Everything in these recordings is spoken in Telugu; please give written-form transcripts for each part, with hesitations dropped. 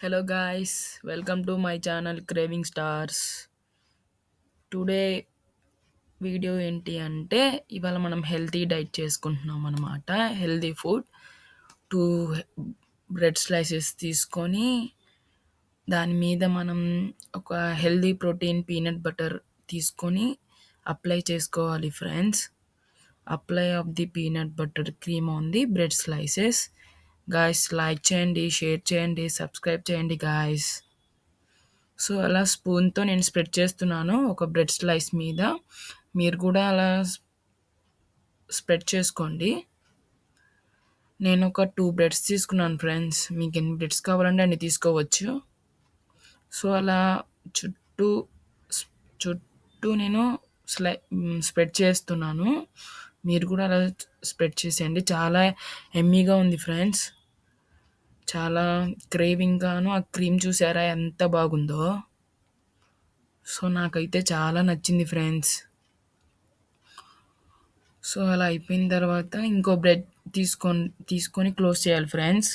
Hello guys, welcome to my channel Craving Stars. Today video ఏంటి అంటే ఇవాళ మనం హెల్తీ డైట్ చేసుకుంటున్నాం అనమాట. హెల్తీ ఫుడ్ 2 బ్రెడ్ స్లైసెస్ తీసుకొని దాని మీద మనం ఒక హెల్తీ ప్రోటీన్ పీనట్ బటర్ తీసుకొని అప్లై చేసుకోవాలి friends. Apply of the peanut butter cream on the bread slices. Guys like చేయండి, షేర్ చేయండి, సబ్స్క్రైబ్ చేయండి గాయ్స్. సో, అలా స్పూన్‌తో నేను స్ప్రెడ్ చేస్తున్నాను ఒక బ్రెడ్ స్లైస్ మీద. మీరు కూడా అలా స్ప్రెడ్ చేసుకోండి. నేనొక 2 బ్రెడ్స్ తీసుకున్నాను ఫ్రెండ్స్. మీకెన్ని బ్రెడ్స్ కావాలంటే అన్ని తీసుకోవచ్చు. సో, అలా చుట్టూ స్ చుట్టూ నేను స్ప్రెడ్ చేస్తున్నాను. మీరు కూడా అలా స్ప్రెడ్ చేసేయండి. చాలా యమ్మీగా ఉంది ఫ్రెండ్స్. చాలా క్రేవింగ్‌గాను ఆ క్రీమ్ చూసారా ఎంత బాగుందో. సో, నాకైతే చాలా నచ్చింది ఫ్రెండ్స్. సో, అలా అయిపోయిన తర్వాత ఇంకో బ్రెడ్ తీసుకొని క్లోజ్ చేయాలి ఫ్రెండ్స్.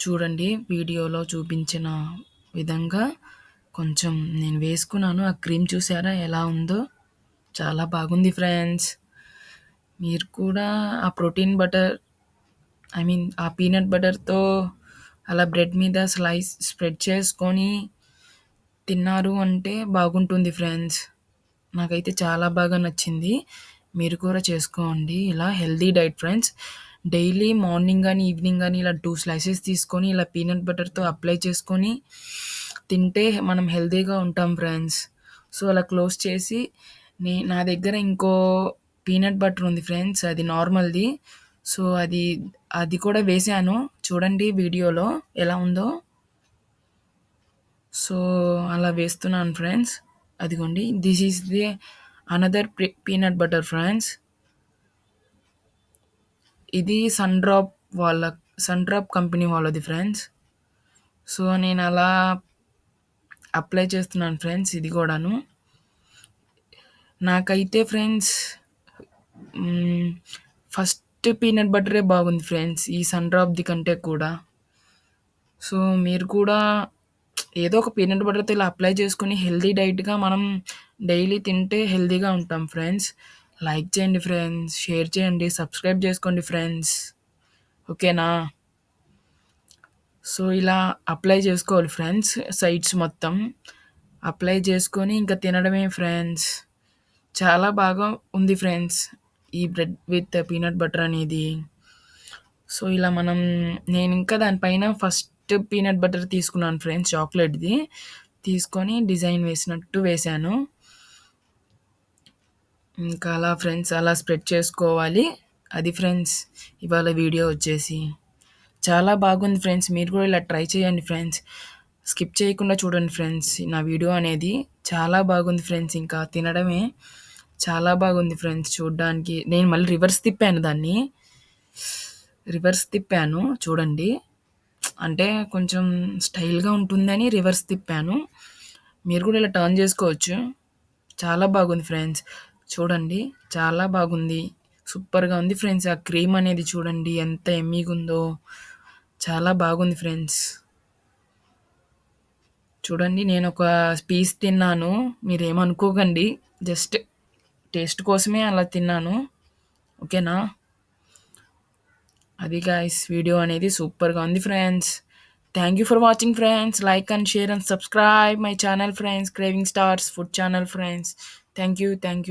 చూడండి వీడియోలో చూపించిన విధంగా కొంచెం నేను వేసుకున్నాను. ఆ క్రీమ్ చూసారా ఎలా ఉందో? చాలా బాగుంది ఫ్రెండ్స్. మీరు కూడా ఆ ప్రోటీన్ బటర్ ఆ పీనట్ బటర్‌తో అలా బ్రెడ్ మీద స్ప్రెడ్ చేసుకొని తిన్నారు అంటే బాగుంటుంది ఫ్రెండ్స్. నాకైతే చాలా బాగా నచ్చింది. మీరు కూడా చేసుకోండి ఇలా healthy diet friends. Daily morning గాని, ఈవినింగ్ గాని ఇలా 2 స్లైసెస్ తీసుకొని ఇలా పీనట్ బటర్‌తో అప్లై చేసుకొని తింటే మనం హెల్తీగా ఉంటాం ఫ్రెండ్స్. సో, అలా క్లోజ్ చేసి నా దగ్గర ఇంకో పీనట్ బటర్ ఉంది ఫ్రెండ్స్. అది నార్మల్‌ది. సో, అది కూడా వేశాను. చూడండి వీడియోలో ఎలా ఉందో. సో, అలా వేస్తున్నాను ఫ్రెండ్స్. అదిగోండి this is the another peanut butter friends. ఇది సన్ డ్రాప్ కంపెనీ వాళ్ళది ఫ్రెండ్స్. సో, నేనలా అప్లై చేస్తున్నాను ఫ్రెండ్స్ ఇది కూడాను. నాకైతే ఫ్రెండ్స్ ఫస్ట్ పీనట్ బటరే బాగుంది ఫ్రెండ్స్. ఈ సన్ డ్రాప్‌ది కంటే కూడా. సో, మీరు కూడా ఏదో ఒక పీనట్ బటర్‌తో ఇలా అప్లై చేసుకొని హెల్తీ డైట్‌గా మనం డైలీ తింటే హెల్తీగా ఉంటాం ఫ్రెండ్స్. లైక్ చేయండి ఫ్రెండ్స్, షేర్ చేయండి, సబ్స్క్రైబ్ చేసుకోండి ఫ్రెండ్స్. ఓకేనా? సో, ఇలా అప్లై చేసుకోవాలి ఫ్రెండ్స్ సైడ్స్ మొత్తం. అప్లై చేసుకొని ఇంక తినడమే ఫ్రెండ్స్. చాలా బాగా ఉంది ఫ్రెండ్స్ ఈ బ్రెడ్ విత్ పీనట్ బటర్ అనేది. సో, ఇలా నేనింకా దాని పైన ఫస్ట్ పీనట్ బటర్ తీసుకున్నాను ఫ్రెండ్స్ చాక్లేట్‌ది. తీసుకొని డిజైన్ వేసినట్టు వేశాను. ఇంకా అలా ఫ్రెండ్స్ అలా స్ప్రెడ్ చేసుకోవాలి. అది ఫ్రెండ్స్ ఇవాళ వీడియో వచ్చేసి. చాలా బాగుంది ఫ్రెండ్స్. మీరు కూడా ఇలా ట్రై చేయండి ఫ్రెండ్స్. స్కిప్ చేయకుండా చూడండి ఫ్రెండ్స్ నా వీడియో అనేది. చాలా బాగుంది ఫ్రెండ్స్. ఇంకా తినడమే. చాలా బాగుంది ఫ్రెండ్స్ చూడ్డానికి. నేను మళ్ళీ రివర్స్ తిప్పాను దాన్ని. చూడండి. అంటే కొంచెం స్టైల్‌గా ఉంటుందని రివర్స్ తిప్పాను. మీరు కూడా ఇలా టర్న్ చేసుకోవచ్చు. చాలా బాగుంది ఫ్రెండ్స్. చూడండి చాలా బాగుంది. సూపర్‌గా ఉంది ఫ్రెండ్స్. ఆ క్రీమ్ అనేది చూడండి ఎంత యమ్మీగుందో. చాలా బాగుంది ఫ్రెండ్స్. చూడండి నేనొక పీస్ తిన్నాను. మీరేమనుకోకండి. జస్ట్ టేస్ట్ కోసమే అలా తిన్నాను. ఓకేనా? అది గాయ్స్ వీడియో అనేది సూపర్‌గా ఉంది friends. Thank you for watching friends. Like and share and subscribe my channel friends. Craving stars food channel friends. Thank you.